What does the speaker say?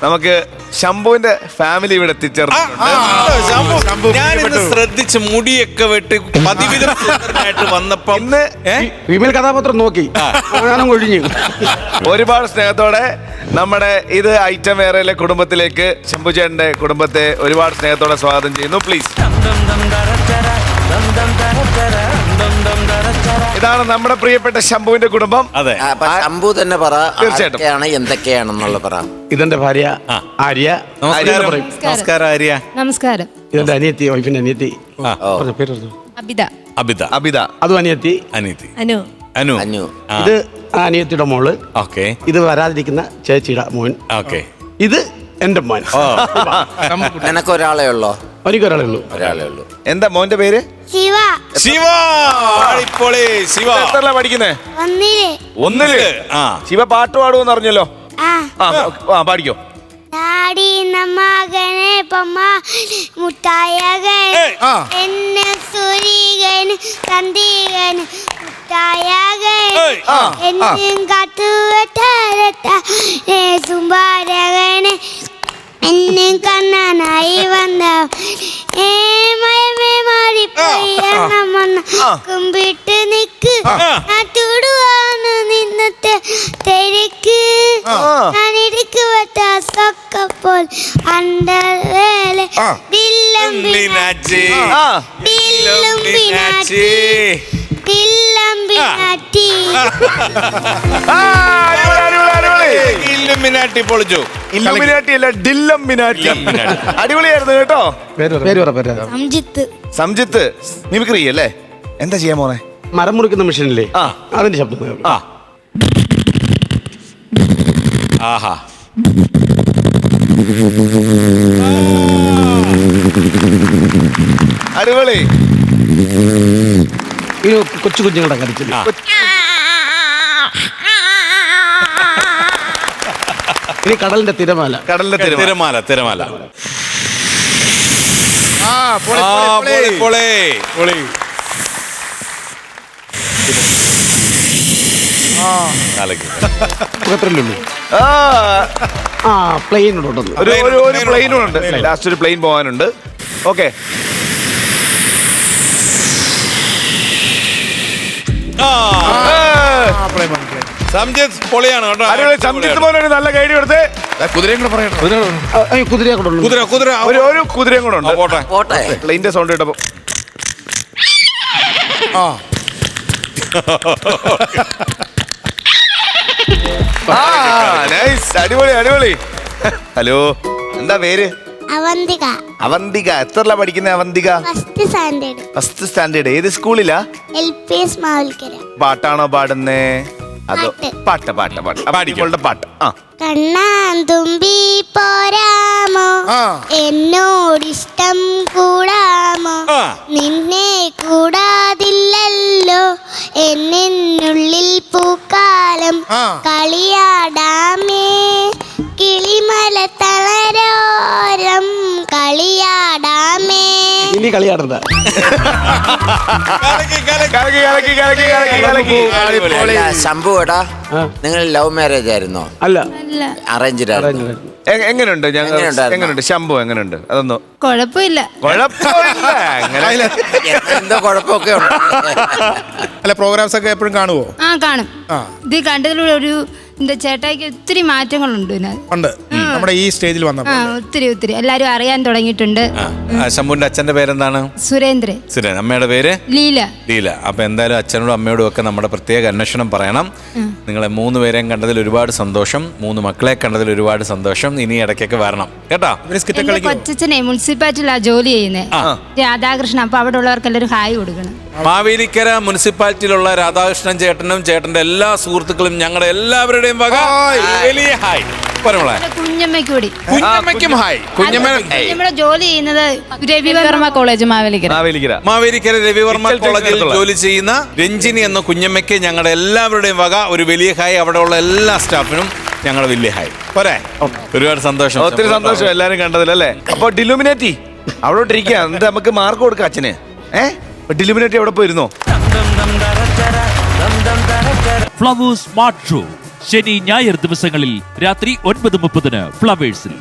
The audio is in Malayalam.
നമുക്ക് ശംഭുവിന്റെ ഫാമിലി ഇവിടെ എത്തിച്ചേർന്നിട്ടുണ്ട്. ഞാനിന്ന് ശ്രദ്ധിച്ച് മുടിയൊക്കെ വെട്ടി പതിവിധമായിട്ട് വന്നപ്പോ ഇന്ന് ഫീമെയിൽ കഥാപാത്രം നോക്കി ഞാനും ഒഴിഞ്ഞു. ഒരുപാട് സ്നേഹത്തോടെ നമ്മുടെ ഇത് ഐറ്റം വേറെയിലെ കുടുംബത്തിലേക്ക് ശംഭു ചേട്ടന്റെ കുടുംബത്തെ ഒരുപാട് സ്നേഹത്തോടെ സ്വാഗതം ചെയ്യുന്നു. പ്ലീസ്. ഇതാണ് നമ്മുടെ പ്രിയപ്പെട്ട ശംഭുവിന്റെ കുടുംബം. അതെ, ശംഭു തന്നെ പറ, തീർച്ചയായിട്ടും എന്തൊക്കെയാണെന്നുള്ള പറ. ഇതെന്റെ ഭാര്യ ആര്യ. നമസ്കാരം ആര്യ. നമസ്കാരം. ഇതെന്റെ അനിയത്തി, വൈഫിന്റെ അനിയത്തി. പേര് പറഞ്ഞു. അബിത. അബിത. അബിത. അതും അനിയത്തി. അനിയത്തി. അനു. അനു. അന്നു. ഇത് അനിയത്തിയുടെ മോള്. ഓക്കെ. ഇത് വരാതിരിക്കുന്ന ചേച്ചിയുടെ മോൻ. ഓക്കെ. ഇത് എന്റെ മോൻ. നിനക്കൊരാളെ ഉള്ളോ? എനിക്കൊരാളേ ഉള്ളൂ. ഒരാളെ ഉള്ളൂ. എന്താ മോന്റെ പേര്? ശിവ. ശിവ. ശിവ എത്രല്ല പഠിക്കുന്നേ? ഒന്നില്. ശിവ പാട്ട് പാടുമെന്ന് അറിഞ്ഞല്ലോ. പാടിക്കോ. ഡാഡിന്ന മകനെ പമ്മ മുട്ടായകൻ എന്നെ സൂര്യകൻ തന്തികൻ മുട്ടായകൻ എന്നും കാത്തുവെട്ട സുംബാരകനെ എന്നും കണ്ണനായി വന്ന മയമേ മാറിപ്പോയി കുമ്പിട്ട് നിക്ക് തുടുവാണ് നിന്നത്തെ തിരക്ക് ഞാനിടുക്ക് വെട്ട സൊക്കപ്പോൾ അണ്ടർവേലെ ദില്ലം ബിനാറ്റി ദില്ലം ബിനാറ്റി ദില്ലം ബിനാറ്റി. ഇല്ലുമിനാറ്റി പൊളിച്ചു. ഇല്ലുമിനാറ്റി അല്ല, ഡില്ലംമിനാറ്റി. അടിപൊളിയായിരുന്നു കേട്ടോ. സംജിത്ത്. സംജിത്ത് മിമിക്രി അല്ലേ? എന്താ ചെയ്യാൻ പോന്നെ? മരം മുറിക്കുന്ന മെഷീനില്ലേ, അതിന്റെ ശബ്ദം. ആഹാ. അടിപൊളി. ഈ കൊച്ചു കുഞ്ഞുങ്ങളുടെ കരച്ചില്ല. ഇനി കടലിന്റെ തിരമാല. കടലിന്റെ തിരമാല. തിരമാല. പ്ലെയിനുണ്ട്. ഒരു പ്ലെയിനുണ്ട്. ലാസ്റ്റ് ഒരു പ്ലെയിൻ പോകാനുണ്ട്. ഓക്കെ. സംജിത്ത് പൊളിയാണ് കേട്ടോ. സംജിത്ത് പോലെ ഒരു നല്ല ഗൈഡ് കൊടുത്ത് കുതിരയും കൂടെ പറയണം. കുതിരയെ കൊണ്ടുള്ളൂ. കുതിര ഒരു കുതിരയും കൂടെ ഉണ്ട്. പോട്ടെ. പ്ലെയിന്റെ സൗണ്ട് കേട്ടപ്പോ അടിപൊളി അടിപൊളി. ഹലോ, എന്താ പേര്? അവന്തിക. അവന്തിക. എത്രല്ല പഠിക്കുന്ന Avantika? First standard. First standard. ഏത് സ്കൂളിലാ? LPS മാവൽക്കര. പാട്ടാണോ പാടുന്നേ? അതോ പാട്ട്? പാട്ട്. കണ്ണാൻ തുമ്പി പോരാമോ, എന്നോടിഷ്ടം കൂടാമോ, നിന്നെ കൂടാതില്ലല്ലോ എന്നുള്ളിൽ പൂക്കാലം, കളിയാടാമേ കിളിമല തളരോരം കളിയാടാമേ. ഇനി കളിയാടണ്ട. ശംഭു ഏട്ടാ, നിങ്ങൾ ലവ് മാരേജ് ആയിരുന്നോ? അല്ല, അറേഞ്ച്ഡ് ആയിരുന്നു. എങ്ങനെയുണ്ട്? എങ്ങനെയുണ്ട് ശംഭു? എങ്ങനെയുണ്ട്? അതൊന്നും കുഴപ്പമില്ല. എന്തോ കുഴപ്പമൊക്കെ ഉണ്ട്. അല്ല, പ്രോഗ്രാംസ് ഒക്കെ എപ്പോഴും കാണുവോ? കാണും. ഇത് കണ്ടതിലൂടെ ഒരു ചേട്ടായിക്ക് ഒത്തിരി മാറ്റങ്ങളുണ്ട്. നമ്മുടെ ഈ സ്റ്റേജിൽ വന്നപ്പോ ഒത്തിരി എല്ലാരും അറിയാൻ തുടങ്ങിയിട്ടുണ്ട്. ശംഭുവിന്റെ അച്ഛന്റെ പേരെന്താണ്? സുരേന്ദ്രൻ. അമ്മയുടെ പേര് ലീല. അപ്പൊ എന്തായാലും അച്ഛനോടും അമ്മയോടും ഒക്കെ നമ്മുടെ പ്രത്യേക അന്വേഷണം പറയണം. നിങ്ങളെ 3 പേരെയും കണ്ടതിൽ ഒരുപാട് സന്തോഷം. 3 മക്കളെ കണ്ടതിൽ ഒരുപാട് സന്തോഷം. ഇനി ഇടയ്ക്കൊക്കെ വരണം കേട്ടോ. കൊച്ചച്ഛനെ മുനിസിപ്പാലിറ്റിയിലാ ജോലി ചെയ്യുന്നത്, രാധാകൃഷ്ണൻ. അപ്പൊ അവിടെ ഉള്ളവർക്കെല്ലാവരും ഹായ് കൊടുക്കണം. മാവേലിക്കര മുനിസിപ്പാലിറ്റിയിലുള്ള രാധാകൃഷ്ണൻ ചേട്ടനും ചേട്ടന്റെ എല്ലാ സുഹൃത്തുക്കളും ഞങ്ങളുടെ എല്ലാവരുടെയും വക വലിയ ഹായ്. കുഞ്ഞമ്മയ്ക്ക് കൂടി. കുഞ്ഞമ്മയ്ക്കും ഹായ്. കുഞ്ഞമ്മയുടെ ജോലി ചെയ്യുന്നത് രവിവർമ്മ കോളേജ് മാവേലിക്കര രവിവർമ്മ കോളേജിൽ ജോലി ചെയ്യുന്ന രഞ്ജിനി എന്ന കുഞ്ഞമ്മയ്ക്ക് ഞങ്ങളുടെ എല്ലാവരുടെയും വക ഒരു വലിയ ഹായ്. അവിടെ ഉള്ള എല്ലാ സ്റ്റാഫിനും ഞങ്ങളുടെ വലിയ ഹായ്. പോരെ? ഒരുപാട് സന്തോഷം. ഒത്തിരി സന്തോഷം എല്ലാരും കണ്ടതിലല്ലേ. അപ്പൊ ഡിലുമിനാറ്റി അവിടെ ഇരിക്കുക. എന്നിട്ട് നമുക്ക് മാർക്ക് കൊടുക്കാം അച്ഛന്. ഡിലുമിനാറ്റി അവിടെ പോയിരുന്നോ? ഫ്ലവേഴ്സ് സ്മാർട്ട് ഷോ ശനി ഞായർ ദിവസങ്ങളിൽ രാത്രി 9:30 ഫ്ലവേഴ്സിൽ.